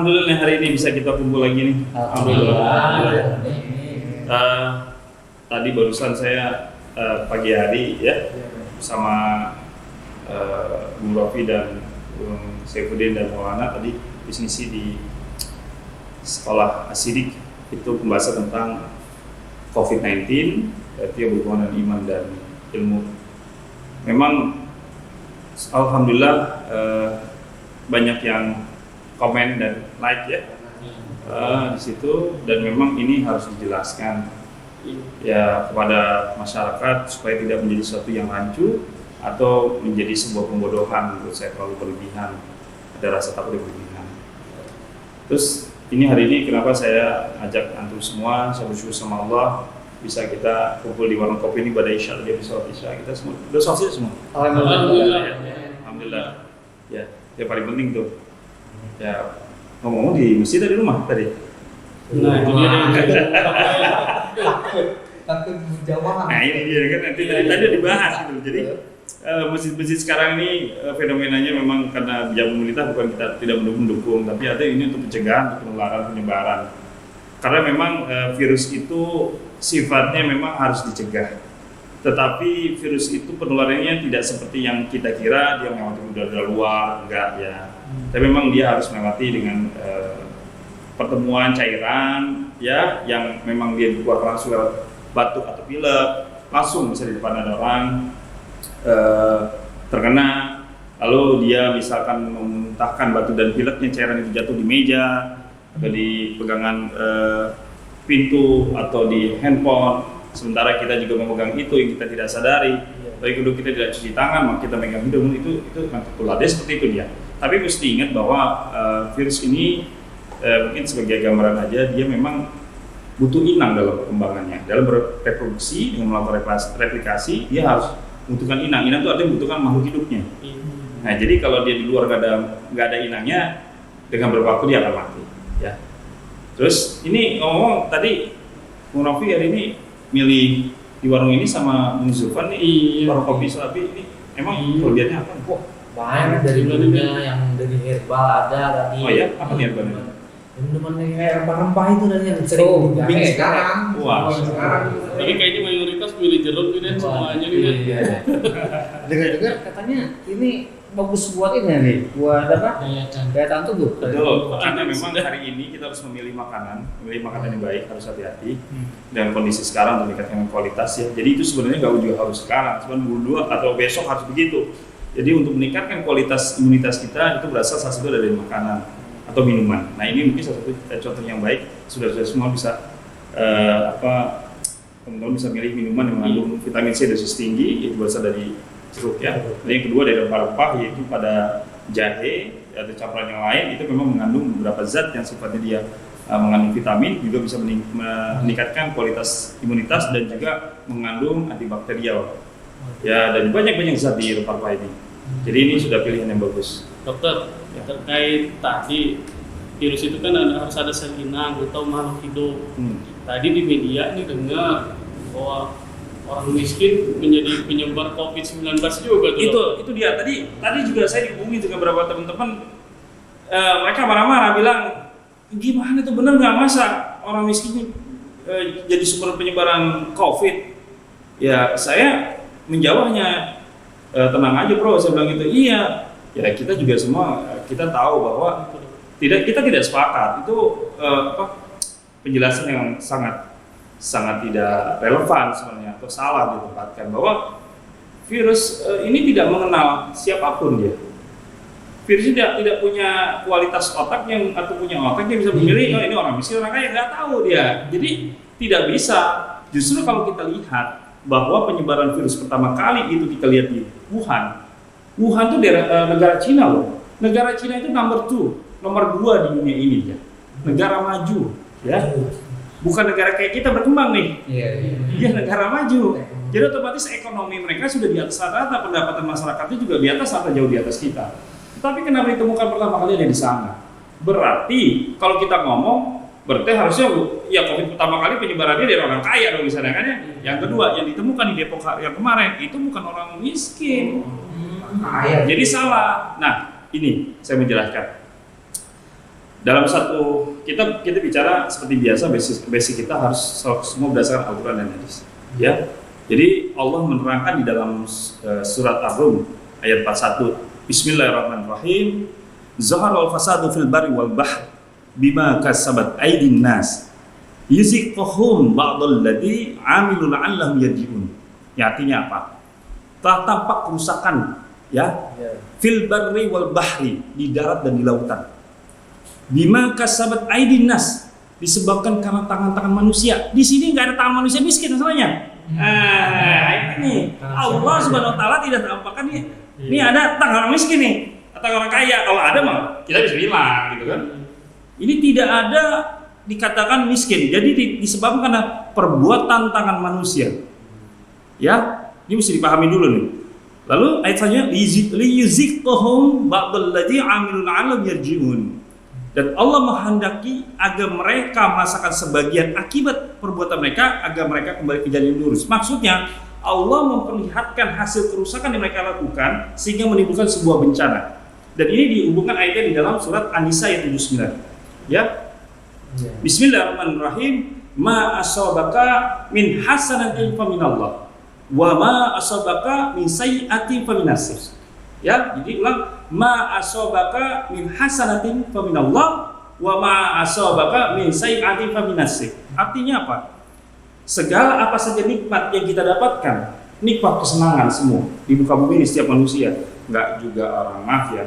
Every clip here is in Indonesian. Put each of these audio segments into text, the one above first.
Alhamdulillah hari ini bisa kita kumpul lagi nih. Alhamdulillah. Tadi barusan saya pagi hari ya sama Bung Rofi dan Bung Saifuddin dan Maulana tadi diskusi di sekolah Asidik itu pembahasan tentang COVID-19, berarti yang berhubungan dengan iman dan ilmu. Memang Alhamdulillah banyak yang komen dan like ya di situ, dan memang ini harus dijelaskan ya kepada masyarakat supaya tidak menjadi sesuatu yang rancu atau menjadi sebuah pembodohan. Menurut saya terlalu berlebihan, ada rasa takut yang berlebihan. Terus ini hari ini kenapa saya ajak antum semua, saya bersyukur sama Allah bisa kita kumpul di warung kopi ini pada Isya, dia bisa Isya, kita semua udah selesai semua. Alhamdulillah. Ya, yang paling penting tuh. Ya, ngomong di masjid atau di rumah tadi? Nah, itu dia. Takut berjamaah. Nah, ini dia kan tadi dibahas gitu. Jadi masjid-masjid sekarang ini fenomenanya memang karena jam pemerintah bukan kita tidak mendukung, tapi ada ini untuk pencegahan penularan penyebaran. Karena memang virus itu sifatnya memang harus dicegah. Tetapi virus itu penularannya tidak seperti yang kita kira dia melewati udara luar, enggak ya. Tapi memang dia harus melewati dengan pertemuan cairan ya yang memang dia dikeluarkan langsung lewat batuk atau pilek, langsung bisa di depan ada orang terkena, lalu dia misalkan memuntahkan batuk dan pileknya, cairan itu jatuh di meja atau di pegangan pintu atau di handphone, sementara kita juga memegang itu yang kita tidak sadari. Baik kedua kita tidak cuci tangan, maka kita megang hidung, itu nanti tularnya seperti itu dia. Tapi mesti ingat bahwa virus ini mungkin sebagai gambaran aja, dia memang butuh inang dalam perkembangannya, dalam bereproduksi dengan melakukan replikasi dia harus membutuhkan inang. Inang itu artinya membutuhkan makhluk hidupnya. Nah, jadi kalau dia di luar nggak ada inangnya, dengan beberapa waktu dia akan mati. Ya. Terus ini ngomong tadi Bung Rofi hari ini milih di warung ini sama Bung Zulfan nih, warung kopi Selapi ini emang kelebihannya apa? Wah, banyak dari dulunya yang dari herbal ada tadi. Oh ya, apa nih herbalnya? Minuman kayak rempah-rempah itu dan yang sering dipakai sekarang. Wah, sekarang. Tapi kayaknya mayoritas milih jeruk nih dan semuanya nih kan. Dengar-dengar katanya ini bagus buat ini nih, buat apa? Daya tahan tubuh. betul. Karena memang hari ini kita harus memilih makanan yang baik, harus hati-hati. Dan kondisi sekarang meningkatkan kualitas ya. Jadi itu sebenarnya nggak juga harus sekarang, cuma dulu atau besok harus begitu. Jadi untuk meningkatkan kualitas imunitas kita itu berasal salah satu dari makanan atau minuman. Nah ini mungkin salah satu contoh yang baik. Sudah semua bisa teman-teman bisa milih minuman yang mengandung vitamin C dosis tinggi, itu berasal dari jeruk ya. Dan yang kedua dari rempah-rempah, yaitu pada jahe atau campuran yang lain itu memang mengandung beberapa zat yang sifatnya dia mengandung vitamin, juga bisa meningkatkan kualitas imunitas dan juga mengandung antibakterial. Ya, dan banyak zat di rempah-rempah ini. Jadi ini sudah pilihan yang bagus. Dokter, terkait tadi virus itu kan harus ada sel inang atau makhluk hidup. Tadi di media nih dengar bahwa orang miskin menjadi penyebar COVID-19 juga tuh. Itu dia. Tadi juga saya dihubungi dengan beberapa teman-teman, mereka marah-marah bilang, gimana itu benar nggak masa orang miskin jadi sumber penyebaran COVID? Ya saya menjawabnya, tenang aja bro, saya bilang gitu. Iya. Ya kita juga semua kita tahu bahwa kita tidak sepakat itu penjelasan yang sangat tidak relevan sebenarnya atau salah ditempatkan, bahwa virus ini tidak mengenal siapapun dia. Virus tidak punya kualitas otak atau punya otak yang bisa memilih ini orang miskin orang kaya, nggak tahu dia. Jadi tidak bisa. Justru kalau kita lihat bahwa penyebaran virus pertama kali itu kita lihat di Wuhan itu negara Cina loh. Negara Cina itu nomor 2 di dunia ini ya. Negara maju ya. Bukan negara kayak kita berkembang nih. Dia negara maju. Jadi otomatis ekonomi mereka sudah di atas rata-rata, pendapatan masyarakatnya juga di atas atau jauh di atas kita. Tapi kenapa ditemukan pertama kali ada di sana? Berarti kalau kita ngomong, berarti harusnya ya COVID pertama kali penyebarannya dari orang kaya dong di sana kan ya. Yang kedua yang ditemukan di Depok yang kemarin itu bukan orang miskin. Jadi salah. Nah, ini saya menjelaskan. dalam satu kita bicara seperti biasa, basic kita harus semua berdasarkan Al-Quran dan hadis. Ya, jadi Allah menerangkan di dalam surat Ar-Rum ayat 41, Bismillahirrahmanirrahim. Zaharal fasadu fil barri wal bahr bima kasabat aydin nas yuziquhum ba'dal ladzi amilu la'allahum yarji'un. Ya, artinya apa? Telah tampak kerusakan ya fil barri wal bahri, di darat dan di lautan. Bima kasabat aydin nas, disebabkan karena tangan-tangan manusia. Di sini nggak ada tangan manusia miskin masalahnya. Ini Allah Subhanahu wa taala tidak tampakkan nih. Ini ada tangan orang miskin nih, atau orang kaya. Kalau ada mah kita bisa bilang gitu kan. Ini tidak ada dikatakan miskin. Jadi disebabkan karena perbuatan tangan manusia. Ya, ini mesti dipahami dulu nih. Lalu ayat selanjutnya liyuziqhum ba'dal ladzi 'amilu la'allahum yarji'un. Dan Allah menghendaki agar mereka merasakan sebagian akibat perbuatan mereka agar mereka kembali ke jalan yang lurus. Maksudnya Allah memperlihatkan hasil kerusakan yang mereka lakukan sehingga menimbulkan sebuah bencana. Dan ini dihubungkan ayatnya di dalam surat An-Nisa ayat 79. Ya. Bismillahirrahmanirrahim. Ma asabaka min hasanatin faminallah wa ma asabaka min sayyi'atin faminasir. Ya, jadi ulang, ma asabaka min hasanatin faminallah wa ma asabaka min sayyi'atin faminasir. Artinya apa? Segala apa saja nikmat yang kita dapatkan, nikmat kesenangan semua di muka bumi ini setiap manusia, enggak juga orang mafia,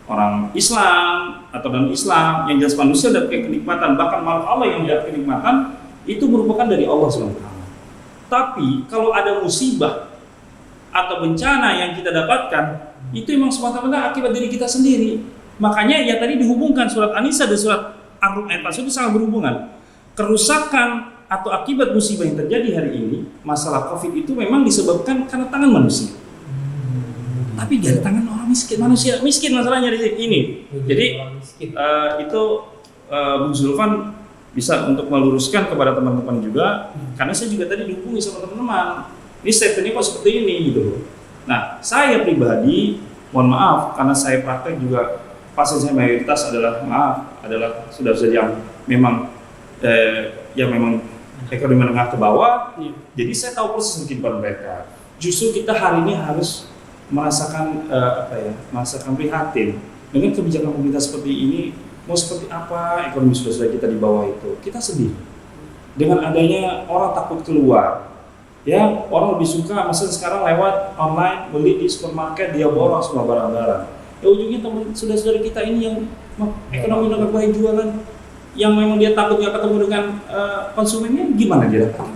orang Islam atau non Islam, yang jelas manusia dapat kenikmatan, bahkan malah Allah yang dapat kenikmatan itu merupakan dari Allah SWT. Tapi kalau ada musibah atau bencana yang kita dapatkan, itu memang semata-mata akibat diri kita sendiri. Makanya ya tadi dihubungkan surat An-Nisa dan surat Ar-Rum ayat 41 itu sangat berhubungan. Kerusakan atau akibat musibah yang terjadi hari ini, masalah COVID itu memang disebabkan karena tangan manusia. Tapi dari tangan orang miskin, manusia miskin masalahnya di sini. Jadi itu Bung Zulfan bisa untuk meluruskan kepada teman-teman juga, karena saya juga tadi dihubungi sama teman-teman. Ini statementnya kok seperti ini gitu loh. Nah, saya pribadi, mohon maaf karena saya praktek juga pasien saya mayoritas adalah sudah yang memang memang ekonomi menengah ke bawah. Jadi saya tahu persis kehidupan mereka. Justru kita hari ini harus merasakan merasakan prihatin dengan kebijakan pemerintah seperti ini. Mau seperti apa ekonomi sudah kita di bawah itu, kita sedih. Dengan adanya orang takut keluar. Ya, orang lebih suka maksudnya sekarang lewat online beli di supermarket, dia borong semua barang-barang. Ya ujungnya teman saudara kita ini yang ekonomi nggak baik jualan, yang memang dia takut nggak ketemu dengan konsumennya, gimana dia dapat?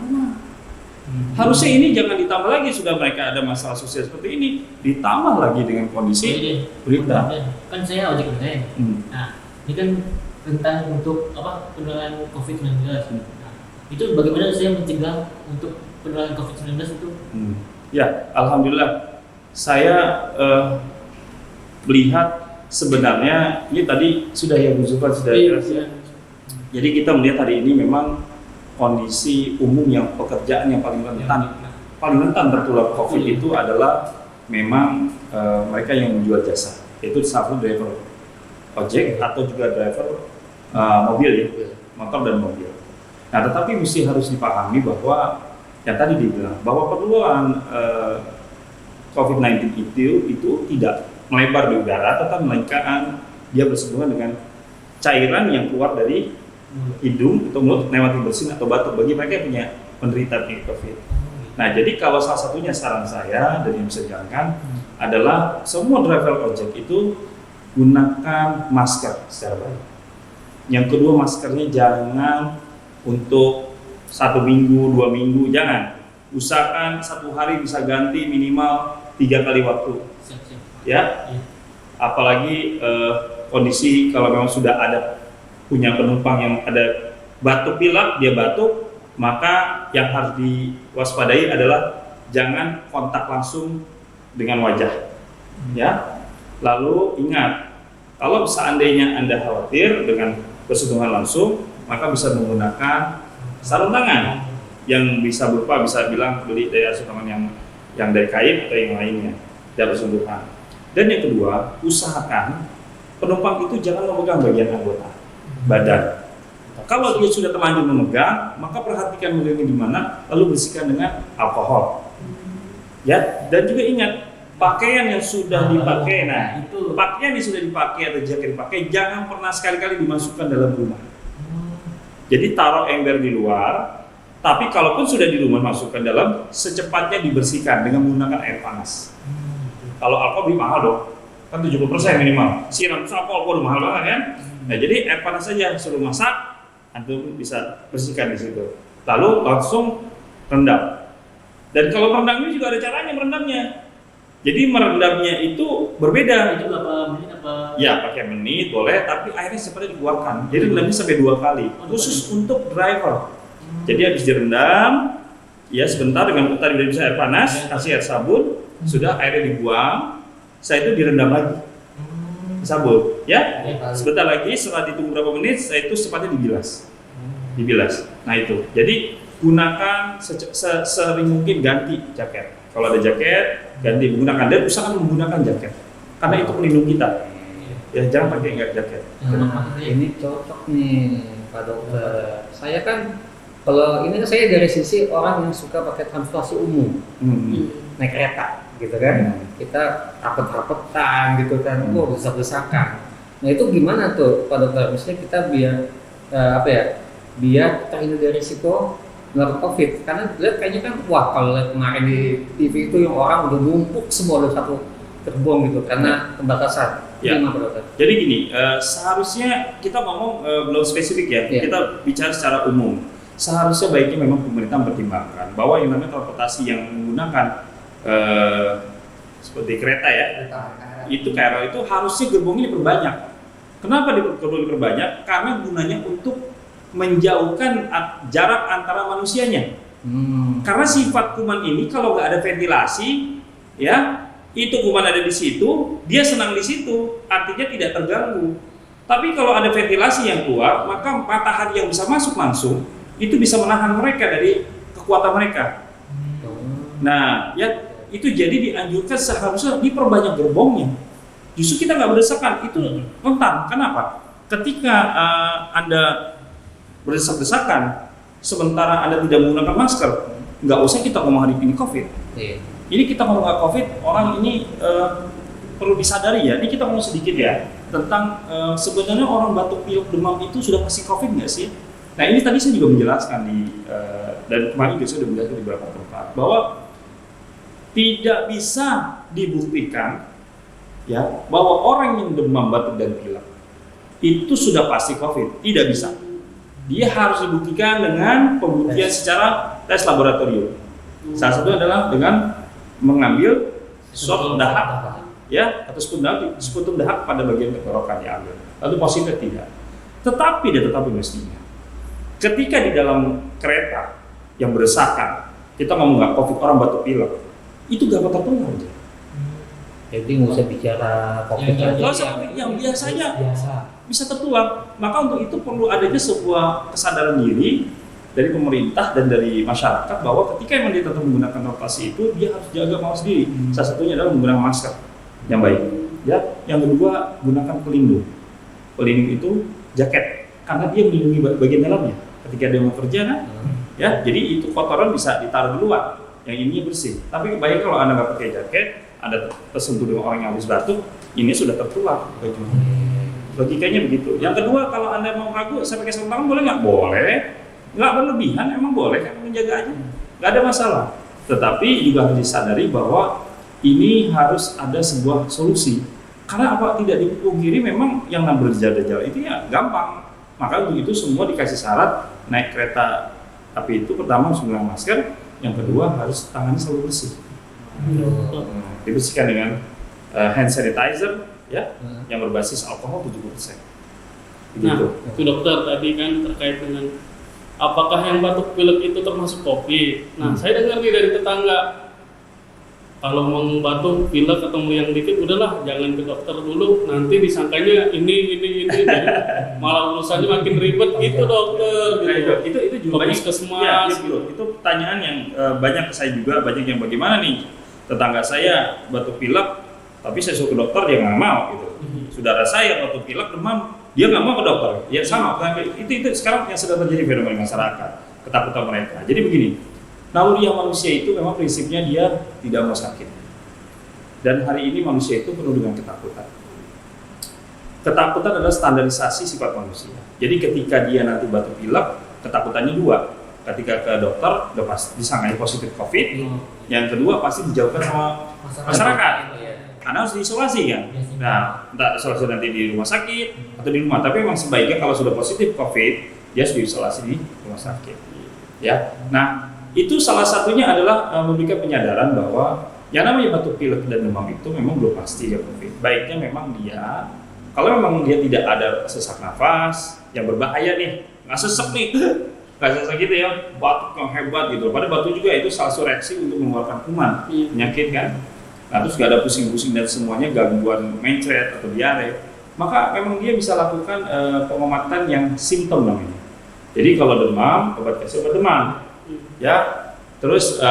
Harusnya ini jangan ditambah lagi, sudah mereka ada masalah sosial seperti ini, ditambah lagi dengan kondisi berita. Kan saya ojek online. Nah, ini kan tentang untuk penularan COVID-19. Nah, itu bagaimana saya mencegah untuk penularan COVID-19 itu? Ya, alhamdulillah saya melihat sebenarnya ini tadi sudah ya Bu Zulfan sudah jelas ya. Jadi kita melihat hari ini memang kondisi umum yang pekerjaan yang paling rentan tertular COVID itu adalah memang mereka yang menjual jasa, yaitu satu driver ojek atau juga driver mobil ya, motor dan mobil. Nah, tetapi mesti harus dipahami bahwa yang tadi dibilang bahwa penularan COVID-19 itu tidak melebar di udara, tetapi melainkan dia bersinggungan dengan cairan yang keluar dari hidung atau mulut lewat bersin atau batuk bagi mereka yang punya penderita penyakit COVID. Nah, jadi kalau salah satunya saran saya dan yang bisa dijalankan adalah semua driver ojek itu gunakan masker secara baik. Yang kedua, maskernya jangan untuk 1 minggu, 2 minggu, jangan. Usahakan 1 hari bisa ganti minimal 3 kali waktu. Ya, apalagi kondisi kalau memang sudah ada punya penumpang yang ada batuk pilek, dia batuk, maka yang harus diwaspadai adalah jangan kontak langsung dengan wajah. Ya. Lalu ingat, kalau seandainya Anda khawatir dengan bersentuhan langsung, maka bisa menggunakan sarung tangan yang bisa berupa, bisa bilang beli dari sarung tangan yang dari kain atau yang lainnya, tidak bersentuhan. Dan yang kedua, usahakan penumpang itu jangan memegang bagian anggota. badan. Kalau dia sudah terlanjur memegang, maka perhatikan megangnya di mana, lalu bersihkan dengan alkohol. Ya, dan juga ingat pakaian yang sudah dipakai, pakaian yang sudah dipakai atau jaket dipakai jangan pernah sekali-kali dimasukkan dalam rumah. Jadi taruh ember di luar, tapi kalaupun sudah di rumah masukkan dalam, secepatnya dibersihkan dengan menggunakan air panas. Kalau alkohol beli mahal dong, kan 70% minimal. Siram alkohol udah mahal banget kan? Nah jadi air panas saja, suruh masak, antum bisa bersihkan di situ. Lalu langsung rendam. Dan kalau merendamnya juga ada caranya merendamnya. Jadi merendamnya itu berbeda. Itu berapa menit apa? Ya pakai menit boleh, tapi airnya seperti dikeluarkan. Jadi rendamnya sampai 2 kali, khusus untuk driver. Jadi habis direndam, ya sebentar dengan tadi udah bisa air panas, kasih air sabun, sudah airnya dibuang. Saya itu direndam lagi, sabun, ya. Sebentar lagi, setelah ditunggu berapa menit, saya itu secepatnya dibilas. Nah itu, jadi gunakan sering mungkin ganti jaket. Kalau ada jaket, ganti menggunakan, dan usahakan menggunakan jaket karena itu pelindung kita. Ya jangan pakai enggak jaket. Ini cocok nih Pak Dokter. Saya kan kalau ini saya dari sisi orang yang suka pakai transportasi umum, naik kereta, gitu kan. Kita rapet-rapetan gitu kan, desak-desakan. Nah itu gimana tuh Pak Dokter? Misalnya kita biar biar terhindar dari risiko nggak COVID, karena lihat kayaknya kan kalau lihat kemarin di TV itu yang orang udah numpuk semua dalam satu gerbong gitu karena pembatasan. Ya. Gimana, Dokter? Jadi gini, seharusnya kita ngomong belum spesifik ya, kita bicara secara umum. Seharusnya baiknya memang pemerintah mempertimbangkan bahwa yang namanya transportasi yang menggunakan seperti kereta ya, itu KRL itu harusnya gerbongnya diperbanyak. Kenapa gerbong diperbanyak? Karena gunanya untuk menjauhkan jarak antara manusianya. Karena sifat kuman ini kalau nggak ada ventilasi, ya itu kuman ada di situ, dia senang di situ, artinya tidak terganggu. Tapi kalau ada ventilasi yang keluar, maka matahari yang bisa masuk langsung itu bisa menahan mereka dari kekuatan mereka. Nah, ya itu jadi dianjurkan seharusnya diperbanyak gerbongnya. Justru kita nggak berdesakan, itu rentan. Kenapa? Ketika Anda berdesak-desakan, sementara Anda tidak menggunakan masker, nggak usah kita ngomong hari ini COVID. Ini kita ngomong COVID, orang ini perlu disadari ya. Ini kita ngomong sedikit ya tentang sebenarnya orang batuk pilek demam itu sudah pasti COVID nggak sih? Nah ini tadi saya juga menjelaskan dan kemarin juga saya sudah menjelaskan di beberapa tempat bahwa tidak bisa dibuktikan ya bahwa orang yang demam batuk dan pilek itu sudah pasti COVID, tidak bisa. Dia harus dibuktikan dengan pembuktian secara tes laboratorium. Salah satunya adalah dengan mengambil swab dahak, ya, atau sputum dahak pada bagian tenggorokan diambil. Lalu positif tidak. Tetapi mestinya, ketika di dalam kereta yang berdesakan, kita ngomong nggak COVID, orang batuk pilek, itu gak bakal tertular. Jadi nggak usah bicara COVID yang biasanya bisa tertular. Maka untuk itu perlu adanya sebuah kesadaran diri dari pemerintah dan dari masyarakat bahwa ketika memang dia tetap menggunakan transportasi itu, dia harus jaga mawas diri. Salah satunya adalah menggunakan masker yang baik. Ya, yang kedua gunakan pelindung. Pelindung itu jaket karena dia melindungi bagian dalamnya. Ketika dia mau kerja kan, ya, jadi itu kotoran bisa ditaruh di luar. Yang ininya bersih. Tapi baik kalau Anda nggak pakai jaket, Anda tersentuh dengan orang yang habis batuk, ini sudah tertular. Logikanya begitu. Yang kedua, kalau Anda mau ragu, saya pakai sarung tangan boleh nggak? Boleh. Nggak berlebihan, emang boleh kan menjaga aja. Nggak ada masalah. Tetapi juga harus disadari bahwa ini harus ada sebuah solusi. Karena apa tidak dipungkiri memang yang bergejala-gejala itu ya gampang. Maka untuk itu semua dikasih syarat naik kereta api itu pertama harus menggunakan masker, yang kedua harus tangannya selalu bersih. Dibersihkan dengan hand sanitizer ya, yang berbasis alkohol 70%. Nah, itu dokter tadi kan terkait dengan apakah yang batuk pilek itu termasuk COVID. Nah, saya dengar nih dari tetangga, kalau mau batuk pilek atau yang dikit udahlah jangan ke dokter dulu, nanti disangkanya ini jadi malah urusannya makin ribet gitu dokter. Nah, itu juga banyak puskesmas. Itu pertanyaan yang banyak ke saya juga, banyak yang bagaimana nih tetangga saya batuk pilek tapi saya suruh ke dokter dia nggak mau gitu. Saudara saya batuk pilek demam dia nggak mau ke dokter. Ya sama, itu sekarang yang sedang terjadi fenomena masyarakat, ketakutan mereka. Jadi begini, naluriah manusia itu memang prinsipnya dia tidak mau sakit. Dan hari ini manusia itu penuh dengan ketakutan. Ketakutan adalah standarisasi sifat manusia. Jadi ketika dia nanti batuk pilek, ketakutannya dua. Ketika ke dokter, udah pasti disangka positif COVID. Yang kedua pasti dijauhkan sama masyarakat. Karena harus diisolasi kan. Nah, entah isolasi nanti di rumah sakit atau di rumah. Tapi memang sebaiknya kalau sudah positif COVID, dia harus diisolasi di rumah sakit. Ya. Nah, itu salah satunya adalah memberikan penyadaran bahwa yang namanya batuk pilek dan demam itu memang belum pasti ya COVID. Baiknya memang dia, kalau memang dia tidak ada sesak nafas yang berbahaya nih, nggak sesek nih, nggak sesek gitu ya, batuk yang hebat gitu. Padahal batuk juga itu salah satu reaksi untuk mengeluarkan kuman, penyakit kan. Nah terus nggak ada pusing-pusing dan semuanya gangguan mencret atau diare, maka memang dia bisa lakukan pengobatan yang simptom namanya. Jadi kalau demam, obat kasih obat demam, ya. Terus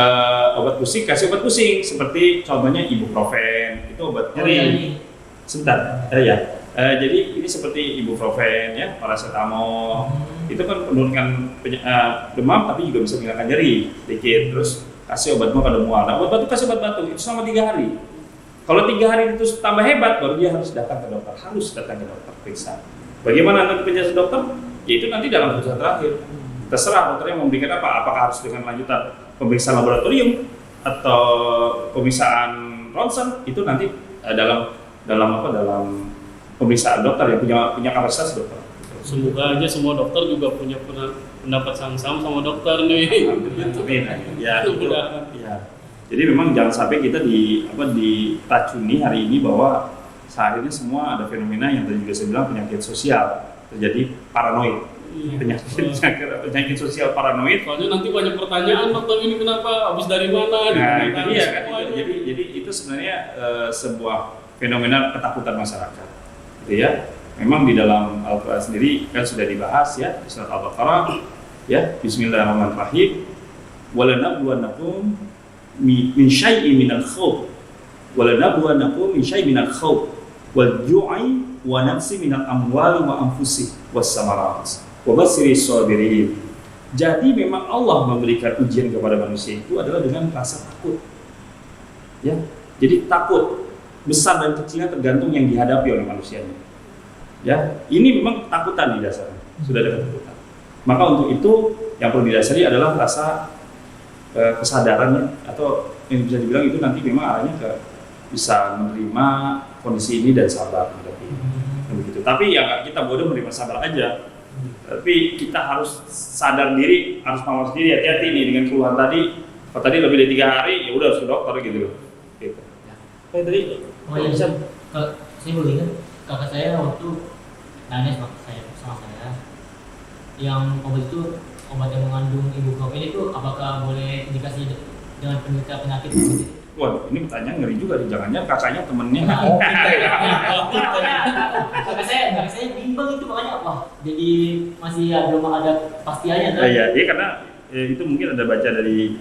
obat pusing kasih obat pusing, seperti contohnya ibuprofen, itu obat nyeri. Sebentar, ya. Jadi ini seperti ibuprofen ya, paracetamol, itu kan menurunkan demam tapi juga bisa menghilangkan nyeri sedikit. Terus kasih obat mual pada mual. Nah, obat batuk kasih obat batuk itu selama 3 hari. Kalau 3 hari itu tambah hebat, baru dia harus datang ke dokter, periksa. Bagaimana nanti penjelasan dokter? Ya itu nanti dalam pemeriksaan terakhir. Terserah dokternya memberikan apa, apakah harus dengan lanjutan pemeriksaan laboratorium atau pemeriksaan ronsen, itu nanti dalam pemeriksaan dokter yang punya kapasitas dokter. Semoga aja semua dokter juga punya pendapat sama sama dokter nih. Amin. Ya, ya. Jadi memang jangan sampai kita ditacuni hari ini bahwa saat ini semua ada fenomena yang tadi juga saya bilang penyakit sosial, terjadi paranoid. Penyakit sosial paranoid. Soalnya nanti banyak pertanyaan, dokter ini kenapa, habis dari mana? Nah, itu dia kan. Jadi itu sebenarnya sebuah fenomena ketakutan masyarakat. Gitu ya. Memang di dalam Al-Quran sendiri kan sudah dibahas ya, di surat Al-Baqarah ya, Bismillahirrahmanirrahim. Walanabluwannakum min syai'in minal khawf. Walanabluwannakum min syai'in minal khawf wal ju'i wa nafsi minal amwali wa anfusi was samarat. Wa basyiris sabirin. Jadi memang Allah memberikan ujian kepada manusia itu adalah dengan rasa takut. Ya. Jadi takut besar dan kecilnya tergantung yang dihadapi oleh manusianya. Ya, ini memang ketakutan di dasarnya, sudah ada ketakutan. Maka untuk itu yang perlu didasari adalah rasa kesadarannya, atau yang bisa dibilang itu nanti memang arahnya ke bisa menerima kondisi ini dan sabar begitu. Tapi ya nggak kita bodoh menerima sabar aja, tapi kita harus sadar diri, harus mawas diri, hati-hati nih dengan keluhan tadi. Kalau tadi lebih dari 3 hari, ya udah harus ke dokter gitu loh. Gitu. Kayak tadi, bisa saya boleh ingat kakak saya waktu nanya sama saya yang obat itu, obat yang mengandung ibuprofen itu apakah boleh indikasi dengan penderita penyakit gitu? Wah, ini pertanyaan ngeri juga, jangan-jangan kakaknya temennya. Kakak saya bimbang itu, makanya wah jadi masih belum ada pastiannya kan? Iya, karena itu mungkin ada baca dari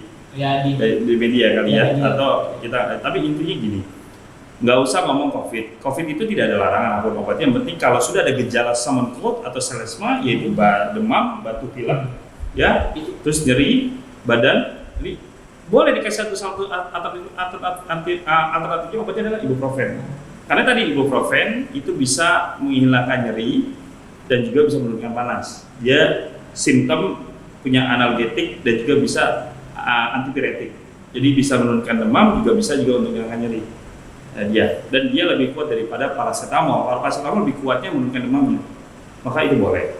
media kali ya, atau kita. Tapi intinya gini. Nggak usah ngomong COVID. COVID itu tidak ada larangan apapun obatnya. Yang penting kalau sudah ada gejala common cold atau selesma, yaitu demam, batuk pilek, ya, terus nyeri badan, ini boleh dikasih satu alternatifnya obatnya adalah ibuprofen. Karena tadi ibuprofen itu bisa menghilangkan nyeri dan juga bisa menurunkan panas. Dia simptom punya analgetik dan juga bisa antipiretik. Jadi bisa menurunkan demam, juga bisa juga untuk menghilangkan nyeri. Dan dia lebih kuat daripada paracetamol. Paracetamol lebih kuatnya menurunkan demamnya, maka itu boleh.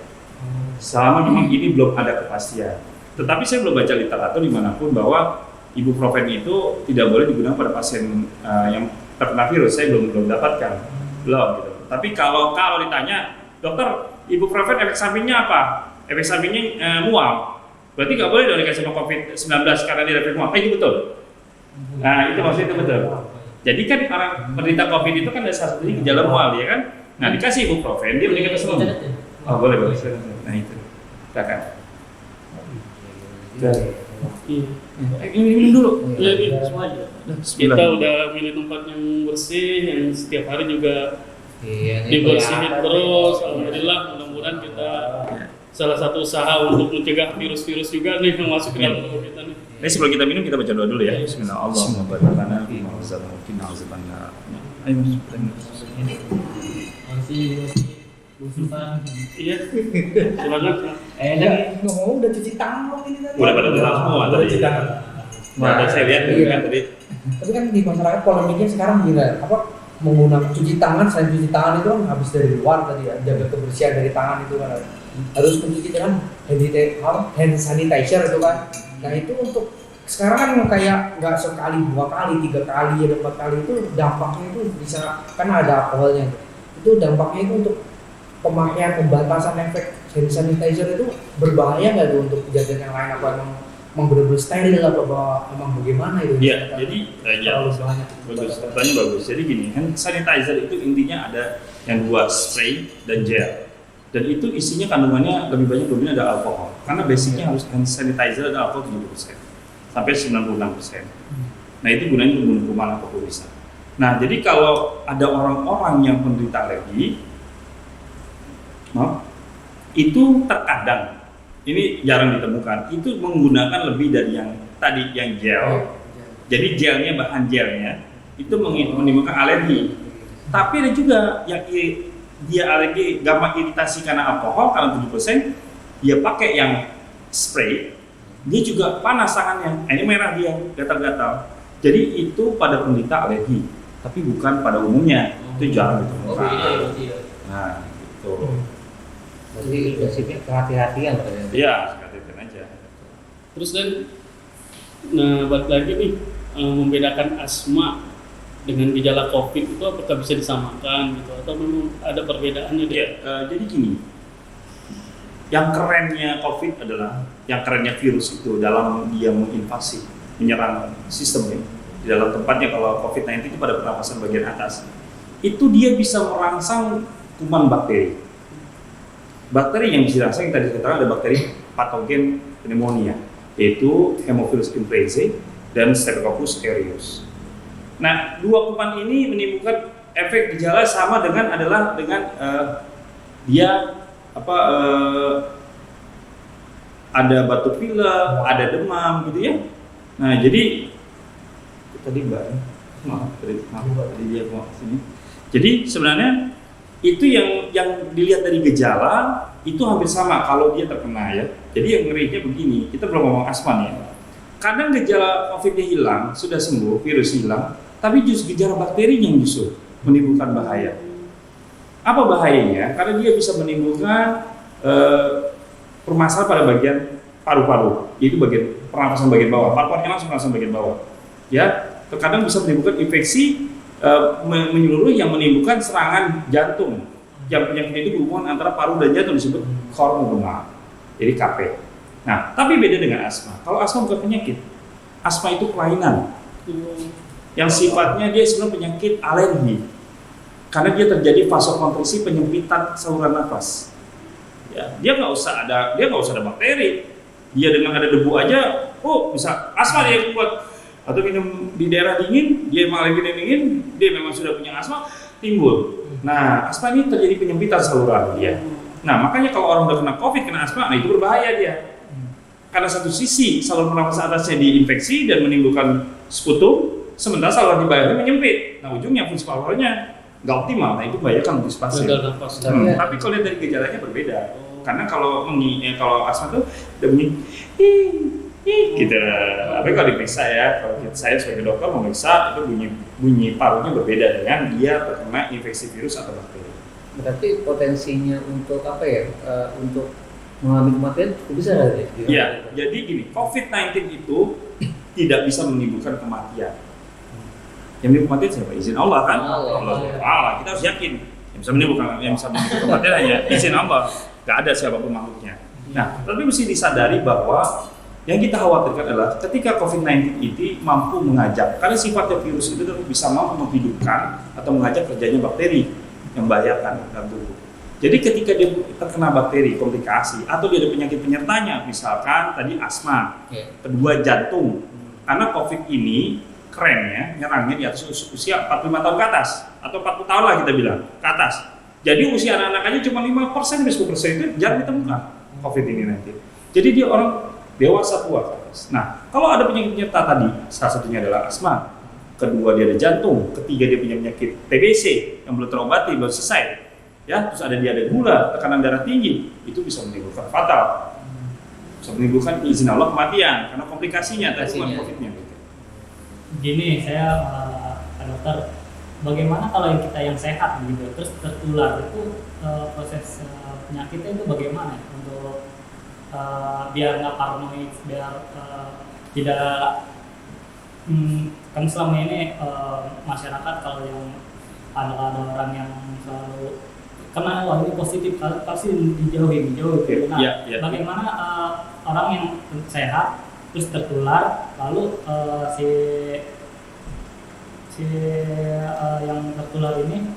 Selama memang ini belum ada kepastian. Tetapi saya belum baca literatur dimanapun bahwa ibuprofen itu tidak boleh digunakan pada pasien yang terkena virus. Saya belum dapatkan, gitu. Tapi kalau ditanya, dokter, ibuprofen efek sampingnya apa? Efek sampingnya mual. Berarti nggak boleh dong dikasih COVID-19 karena dia efek mual. Itu betul. Nah itu maksudnya itu betul. Jadi kan orang penderita COVID itu kan ada salah satunya gejala mual, ya kan? Nah dikasih ibuprofen, dia meningkat kesembuh. Oh boleh. Nah itu, silakan. Ini dulu. Iya, semuanya. Kita udah milih tempat yang bersih, yang setiap hari juga Iya, ini dibersihin kelihatan terus. nih. Alhamdulillah, mudah-mudahan kita salah satu usaha untuk mencegah virus-virus juga nih yang masuk ke dalam tubuh kita nih. Ini sebelum kita minum kita baca doa dulu ya. Bismillahirrahmanirrahim. Ayo Masih Musuhan. Iya. Silakan. Ngomong udah cuci tangan belum ini tadi? Udah pada bilang semua Udah tadi. cuci tangan. Nah, saya lihat Iya. kan tadi. Tapi kan di masyarakat polemiknya sekarang gini, apa menggunakan cuci tangan, selain cuci tangan itu kan habis dari luar tadi ya, jaga kebersihan dari tangan itu kan harus mencuci dengan hand sanitizer itu kan. Nah itu untuk sekarang kan kayak nggak sekali, 2 kali, 3 kali, 4 kali itu dampaknya itu bisa kan ada alkoholnya. Itu dampaknya itu untuk pemakaian pembatasan efek hand sanitizer itu berbahaya nggak tuh untuk kejadian yang lain, apa emang benar-benar steril apa emang bagaimana itu? Iya, jadi ya, terlalu banyak. bagus. Pertanyaan bagus. Jadi gini, hand sanitizer itu intinya ada yang 2, spray dan gel. Dan itu isinya kandungannya lebih banyak dominan ada alkohol. Karena basicnya harus hand sanitizer ada alkohol 70% sampai 96%. Nah itu gunanya untuk bunuh kuman atau bisa. Nah jadi kalau ada orang-orang yang penderita alergi, itu terkadang ini jarang ditemukan, itu menggunakan lebih dari yang tadi yang gel. Jadi gelnya, bahan gelnya itu menimbulkan alergi. Tapi ada juga yang dia alergi gampang iritasi karena alkohol karena 7%, dia pakai yang spray, dia juga panas tangannya. Ini merah dia, gatal-gatal. Jadi itu pada penderita alergi, tapi bukan pada umumnya. Itu jarang ditemukan. Nah, gitu. Jadi prinsipnya kehati-hatian berarti. Iya, sekalian aja. Terus dan nah balik lagi nih membedakan asma dengan gejala COVID itu apakah bisa disamakan gitu atau memang ada perbedaannya? Iya, jadi gini. Yang kerennya COVID adalah yang kerennya virus itu dalam dia menginvasi, menyerang sistemnya di dalam tempatnya. Kalau COVID-19 itu pada pernapasan bagian atas, itu dia bisa merangsang kuman bakteri. Bakteri yang bisa dirangsang tadi katakan ada bakteri patogen pneumonia, yaitu Haemophilus influenzae dan Streptococcus aureus. Nah, 2 kuman ini menimbulkan efek gejala sama dengan dia ada batuk pilek, ada demam gitu ya. Nah, jadi tadi Mbak, maaf tadi dia mau sini. Jadi sebenarnya itu yang dilihat dari gejala itu hampir sama kalau dia terkena ya. Jadi yang ngerinya begini, kita belum ngomong asma nih ya. Kadang gejala COVID-nya hilang, sudah sembuh, virus hilang, tapi justru gejala bakterinya yang justru menimbulkan bahaya. Apa bahayanya? Karena dia bisa menimbulkan permasalahan pada bagian paru-paru, yaitu bagian pernapasan bagian bawah. Paru-parunya langsung pernapasan bagian bawah. Ya, terkadang bisa menimbulkan infeksi menyeluruh yang menimbulkan serangan jantung. Yang penyakit itu berhubungan antara paru dan jantung disebut koronarungal, jadi KP. Nah, tapi beda dengan asma. Kalau asma bukan penyakit, asma itu kelainan yang sifatnya dia sebenarnya penyakit alergi. Karena dia terjadi vasokonstriksi penyempitan saluran nafas. Ya, dia nggak usah ada bakteri. Dia dengan ada debu aja, bisa asma dia kuat. Atau minum di daerah dingin, dia memang alergi dingin, dia memang sudah punya asma, timbul. Nah, asma ini terjadi penyempitan saluran dia. Nah, makanya kalau orang udah kena COVID, kena asma, nah itu berbahaya dia. Karena satu sisi saluran nafas atasnya diinfeksi dan menimbulkan sputum, sementara saluran di bawahnya menyempit. Nah, ujungnya fungsi paru-parunya nggak optimal. Nah, itu membahayakan untuk pasien. Tapi kalau lihat dari gejalanya berbeda. Karena kalau asma tuh udah bunyi gitu. Tapi kalau diperiksa ya, kalau saya sebagai dokter memeriksa itu bunyi parunya berbeda dengan dia terkena infeksi virus atau bakteri. Berarti potensinya untuk apa ya? Untuk mengalami kematian cukup besar ya? Iya, jadi gini, COVID-19 itu tidak bisa menimbulkan kematian. Yang menimbulkan kematian siapa? Izin Allah kan? Allah. Kita harus yakin. Yang bisa menimbulkan kematian hanya izin Allah. Gak ada siapapun makhluknya. Nah, tapi mesti disadari bahwa yang kita khawatirkan adalah ketika COVID-19 itu mampu mengajak, karena sifatnya virus itu bisa mampu menghidupkan atau mengajak kerjanya bakteri yang membahayakan dalam tubuh. Jadi ketika dia terkena bakteri, komplikasi, atau dia ada penyakit penyertanya, misalkan tadi asma, kedua jantung, karena COVID ini kerennya nyerangnya di atas usia 45 tahun ke atas atau 40 tahun lah kita bilang ke atas. Jadi usia anak-anak aja cuma 5% sampai 10% itu jarang ditemukan COVID ini nanti. Jadi dia orang dewasa tua ke atas. Nah, kalau ada penyakit penyerta tadi, salah satunya adalah asma, kedua dia ada jantung, ketiga dia punya penyakit TBC yang belum terobati, belum selesai, ya, terus dia ada gula, tekanan darah tinggi, itu bisa menimbulkan fatal, bisa menimbulkan izin Allah kematian karena komplikasinya, tapi bukan COVID-nya. Gini, saya Pak Dokter, bagaimana kalau yang kita yang sehat gitu, terus tertular itu proses penyakitnya itu bagaimana untuk biar nggak paranoid, biar tidak kan selama ini masyarakat kalau yang ada orang yang selalu kena wah ini positif pasti dijauhi. Nah, bagaimana orang yang sehat terus tertular lalu si yang tertular ini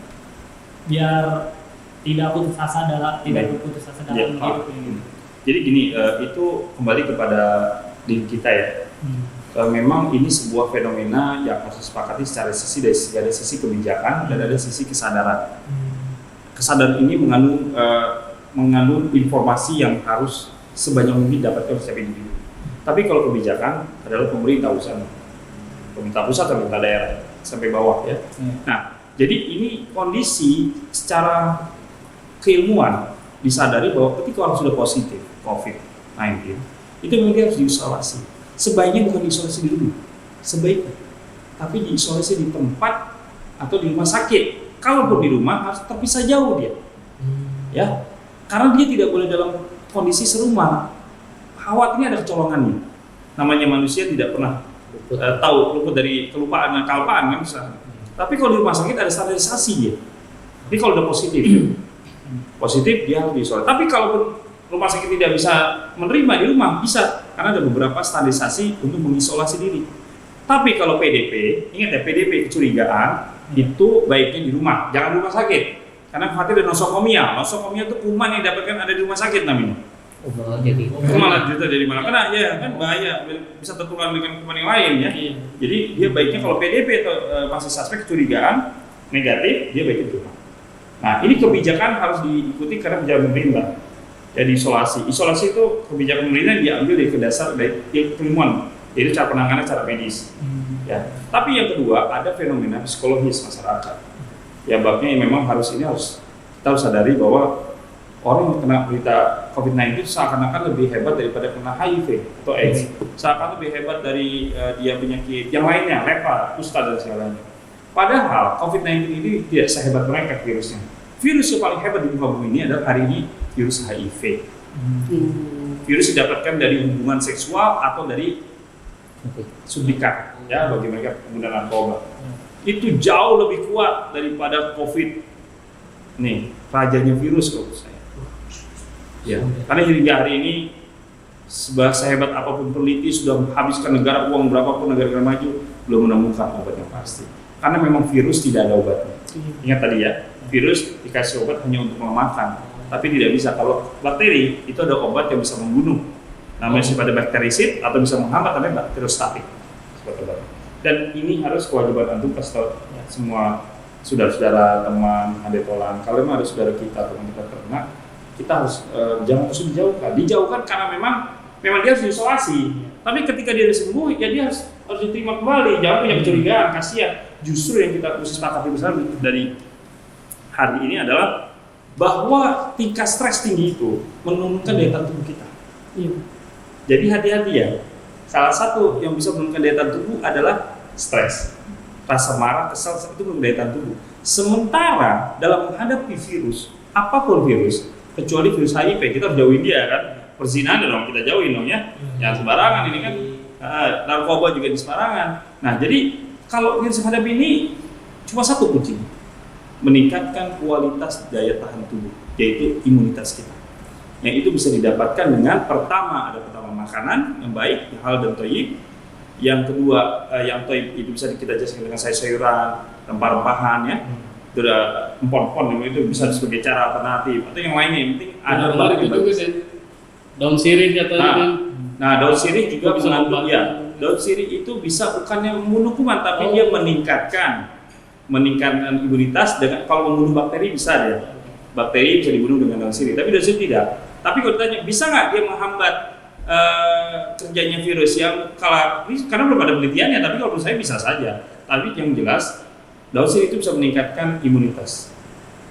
biar tidak putus asa dalam berputus asa dalam hidup ini. Jadi gini, itu kembali kepada diri kita ya. Memang ini sebuah fenomena yang harus disepakati secara sisi dari ada sisi kebijakan dan ada sisi kesadaran. Kesadaran ini mengandung informasi yang harus sebanyak mungkin dapatkan oleh setiap individu. Tapi kalau kebijakan adalah pemerintah pusat atau pemerintah daerah sampai bawah ya. Nah, jadi ini kondisi secara keilmuan disadari bahwa ketika orang sudah positif COVID-19 itu memang dia harus diisolasi. Sebaiknya bukan diisolasi di rumah, sebaiknya, tapi diisolasi di tempat atau di rumah sakit. Kalaupun di rumah harus terpisah jauh dia, ya, karena dia tidak boleh dalam kondisi serumah. Khawatirnya ada kecolongannya. Namanya manusia tidak pernah luput dari kelupaan dan kalpaan kan bisa. Tapi kalau di rumah sakit ada standarisasi dia. Jadi kalau udah positif dia harus diisolasi. Tapi kalau rumah sakit tidak bisa menerima di rumah bisa, karena ada beberapa standarisasi untuk mengisolasi diri. Tapi kalau PDP, ingat ya PDP kecurigaan itu baiknya di rumah, jangan di rumah sakit. Karena khawatir ada nosokomia. Nosokomia itu kuman yang dapatkan ada di rumah sakit namanya. Malah juta jadi malah kena ya kan bahaya, bisa tertular dengan kuman yang lain ya. Jadi dia baiknya kalau PDP atau masih suspek kecurigaan negatif, dia baiknya di rumah. Nah ini kebijakan harus diikuti karena kebijakan pemerintah. Jadi isolasi itu kebijakan pemerintah diambil dari dasar dari keilmuan, jadi cara penanganan cara medis. Ya. Tapi yang kedua ada fenomena psikologis masyarakat. Ya babnya yang memang kita harus sadari bahwa orang yang kena berita COVID-19 seakan-akan lebih hebat daripada kena HIV atau AIDS. Seakan lebih hebat dari dia penyakit yang lainnya, lepra, kusta dan segalanya. Padahal COVID-19 ini tidak sehebat mereka virusnya. Virus yang paling hebat di muka bumi ini adalah hari ini virus HIV. Virus didapatkan dari hubungan seksual atau dari suntikan, ya bagi mereka pengguna narkoba. Itu jauh lebih kuat daripada COVID. Nih, rajanya virus kalau saya. Ya, karena hingga hari ini sehebat apapun peneliti sudah menghabiskan negara uang berapapun negara maju belum menemukan obat yang pasti. Karena memang virus tidak ada obatnya. Ingat tadi ya, virus dikasih obat hanya untuk melemahkan, tapi tidak bisa. Kalau bakteri itu ada obat yang bisa membunuh, namanya sifatnya bakterisid atau bisa menghambat namanya bakteriostatik. Dan ini harus kewajiban antum pastor semua saudara-saudara, teman, adetolan. Kalau memang ada saudara kita atau teman kita terkena, kita harus jangan terus dijauhkan karena memang dia harus diisolasi. Tapi ketika dia sembuh, ya dia harus diterima kembali. Jangan punya kecurigaan, kasihan. Justru yang kita harus sepakati bersama dari hari ini adalah bahwa tingkat stres tinggi itu menurunkan daya tahan tubuh kita. Jadi hati-hati ya. Salah satu yang bisa menurunkan daya tahan tubuh adalah stres. Rasa marah, kesal itu menurunkan daya tahan tubuh. Sementara dalam menghadapi virus, apapun virus, kecuali virus HIV, kita harus jauhin dia kan. Perzinahan dong kita jauhin dong ya. Yang sembarangan ini kan, narkoba juga di sembarangan. Nah jadi kalau virus menghadapi ini cuma satu kunci, meningkatkan kualitas daya tahan tubuh, yaitu imunitas kita. Yang itu bisa didapatkan dengan pertama makanan yang baik, halal dan thayyib. Yang kedua yang thayyib itu bisa kita jelaskan dengan sayur-sayuran, rempah-rempahan ya. Itu ada empon-empon itu bisa sebagai cara alternatif atau yang lainnya. Yang penting ada itu juga sih. Daun sirih atau Nah, daun sirih juga bisa mengandung ya. daun sirih itu bisa bukannya membunuh kuman, tapi dia meningkatkan imunitas. Dengan kalau membunuh bakteri bisa dia. Bakteri bisa dibunuh dengan daun sirih, tapi daun sirih tidak. Tapi kalau ditanya bisa nggak dia menghambat kerjanya virus yang karena belum ada penelitiannya, tapi kalau menurut saya bisa saja. Tapi yang jelas daun sirih itu bisa meningkatkan imunitas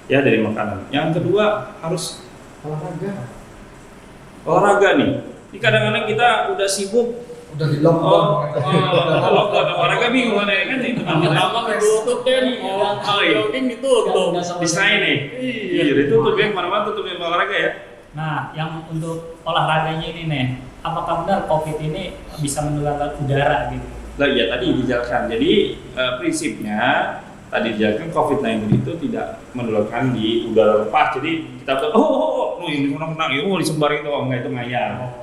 ya dari makanan. Yang kedua harus olahraga nih. Ini kadang-kadang kita udah sibuk, Udah di lockdown. olahraga bingung kan itu Pertama ditutup kan, jogging ditutup. desain nih. Iya, ditutup ya, kemana-mana tutup ya olahraga ya. Nah, yang untuk olahraganya ini nih, apakah benar COVID ini bisa menular lewat udara gitu? Lah ya tadi dijelaskan. Jadi prinsipnya tadi dijelaskan COVID-19 itu tidak menularkan di udara lepas. Jadi kita ini menang, disebar itu enggak, itu ngayal.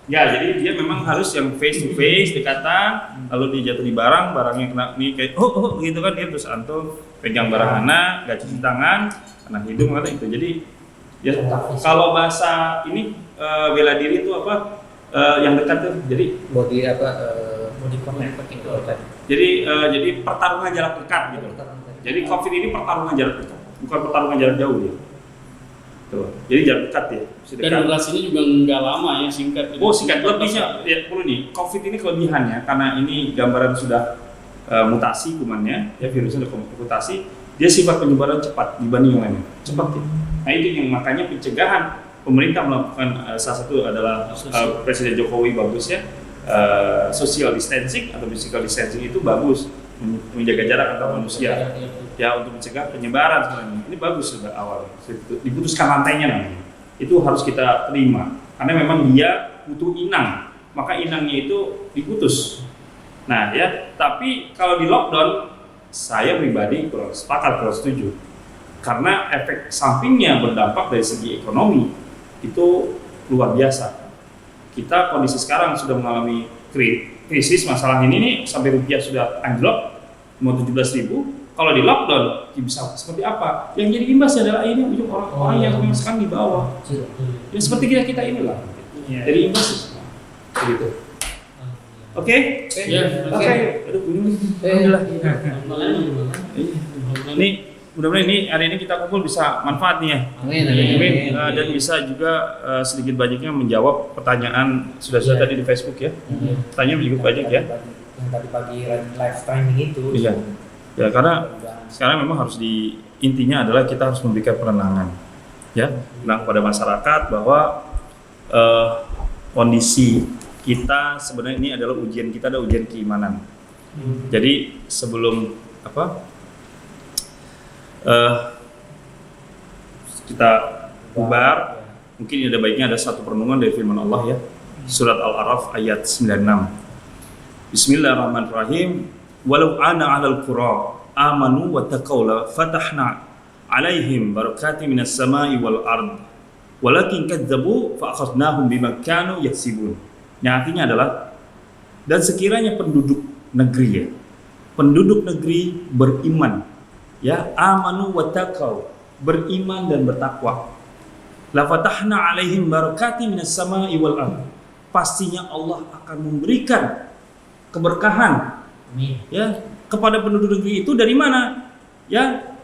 Ya, jadi dia memang harus yang face to face, dekatan, lalu dia jatuh di barangnya kena nih kayak gitu kan, dia terus antum pegang barang anak, gak cuci tangan, kena hidung atau itu. Jadi ya kalau bahasa ini bela diri itu apa yang dekat tuh. Jadi Body contact itu. jadi pertarungan jarak dekat gitu. Jadi COVID ini pertarungan jarak dekat, bukan pertarungan jarak jauh ya. Tuh. Jadi jarak dekat ya. Dan durasinya juga nggak lama ya, singkat. Singkat. Lebihnya ya perlu nih. COVID ini kelebihannya karena ini gambaran sudah mutasi kumannya, ya virusnya sudah mutasi, dia sifat penyebaran cepat dibanding yang lainnya. Cepat ya. Nah itu yang makanya pencegahan pemerintah melakukan salah satu adalah Presiden Jokowi bagus ya. Social distancing atau physical distancing itu bagus, menjaga jarak antar manusia ya untuk mencegah penyebaran sebenarnya. Ini bagus sudah awal diputuskan rantainya namanya. Itu harus kita terima karena memang dia butuh inang, maka inangnya itu diputus. Nah ya, tapi kalau di lockdown saya pribadi kurang sepakat, kurang setuju karena efek sampingnya berdampak dari segi ekonomi itu luar biasa. Kita kondisi sekarang sudah mengalami krisis masalah ini nih, sampai rupiah sudah anjlok mau 17.000. Kalau di lockdown bisa seperti apa? Yang jadi imbasnya adalah ini ujung orang-orang yang memang sekarang di bawah. Ya seperti kita inilah. Jadi imbas begitu. Oke? Oke. Aduh, Ini mudah-mudahan hari ini kita kumpul bisa manfaat nih ya. Amin. Dan bisa juga sedikit banyaknya menjawab pertanyaan sudah tadi di Facebook ya. Pertanyaan juga banyak ya. Yang tadi pagi live streaming itu. Iya. Ya karena sekarang memang harus intinya adalah kita harus memberikan penenangan ya, kepada masyarakat bahwa kondisi kita sebenarnya ini adalah ujian kita, ada ujian keimanan. Jadi sebelum kita bubar, mungkin ada baiknya ada satu perenungan dari firman Allah ya, surat Al-A'raf ayat 96. Bismillahirrahmanirrahim. Walau ana 'alal qura amanu wa taqaw la fatahna 'alaihim barakatin minas sama'i wal ard walakin kadzdzabu fa akhadnahum bima kanu yaksibun. Yang artinya adalah, dan sekiranya penduduk negeri beriman ya, amanu wa taqaw, beriman dan bertakwa, la fatahna 'alaihim barakatin minas sama'i wal ard, pastinya Allah akan memberikan keberkahan ya kepada penduduk negeri itu. Dari mana? Ya,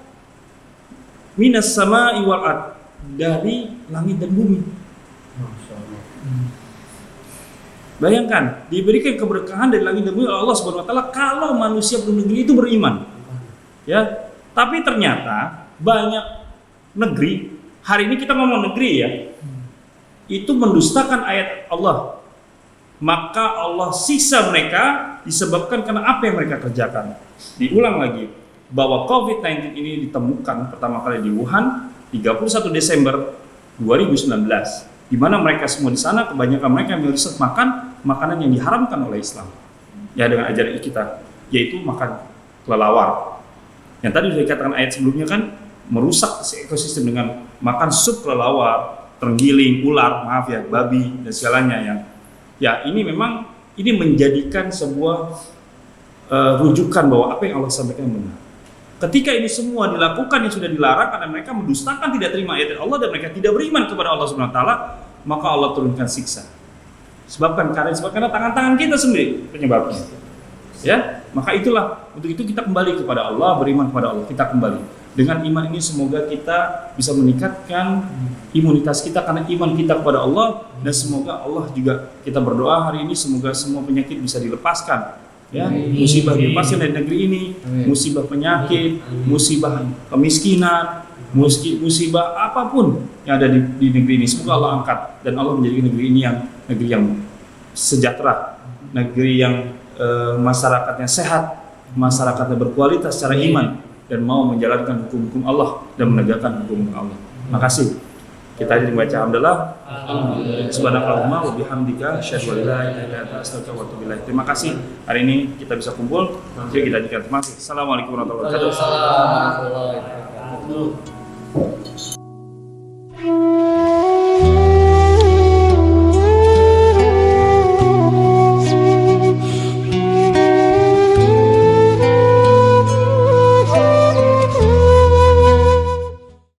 minas sama'i wal ard, dari langit dan bumi. Bayangkan, diberikan keberkahan dari langit dan bumi oleh Allah Subhanahu wa taala kalau manusia penduduk negeri itu beriman. Ya, tapi ternyata banyak negeri, hari ini kita ngomong negeri ya, itu mendustakan ayat Allah. Maka Allah siksa mereka disebabkan karena apa yang mereka kerjakan. Diulang lagi bahwa COVID-19 ini ditemukan pertama kali di Wuhan 31 Desember 2019, di mana mereka semua di sana kebanyakan mereka yang riset makan makanan yang diharamkan oleh Islam. Ya, dengan ajaran kita, yaitu makan kelelawar. Yang tadi sudah dikatakan ayat sebelumnya kan, merusak ekosistem dengan makan sup kelelawar, terenggiling, ular, babi dan segalanya yang ya, ini memang ini menjadikan sebuah rujukan bahwa apa yang Allah sampaikan benar. Ketika ini semua dilakukan yang sudah dilarang karena mereka mendustakan, tidak terima ayat Allah dan mereka tidak beriman kepada Allah Subhanahu wa taala, maka Allah turunkan siksa. karena tangan-tangan kita sendiri penyebabnya. Ya, maka itulah untuk itu kita kembali kepada Allah, beriman kepada Allah. Kita kembali dengan iman ini, semoga kita bisa meningkatkan imunitas kita karena iman kita kepada Allah, dan semoga Allah juga, kita berdoa hari ini semoga semua penyakit bisa dilepaskan. Ya, musibah dilepaskan dari negeri ini, musibah penyakit, musibah kemiskinan, musibah apapun yang ada di negeri ini, semoga Allah angkat dan Allah menjadikan negeri ini negeri yang sejahtera, negeri yang masyarakatnya sehat, masyarakatnya berkualitas secara iman dan mau menjalankan hukum-hukum Allah dan menegakkan hukum Allah. Makasih. Kita aja membaca alhamdulillah. Subhanakallahumma wa bihamdika asyhadu an la ilaha illa anta astaghfiruka wa atubu ilaik. Terima kasih hari ini kita bisa kumpul. Jadi kita ajukan terima kasih. Assalamualaikum warahmatullahi wabarakatuh. Waalaikumsalam warahmatullahi wabarakatuh.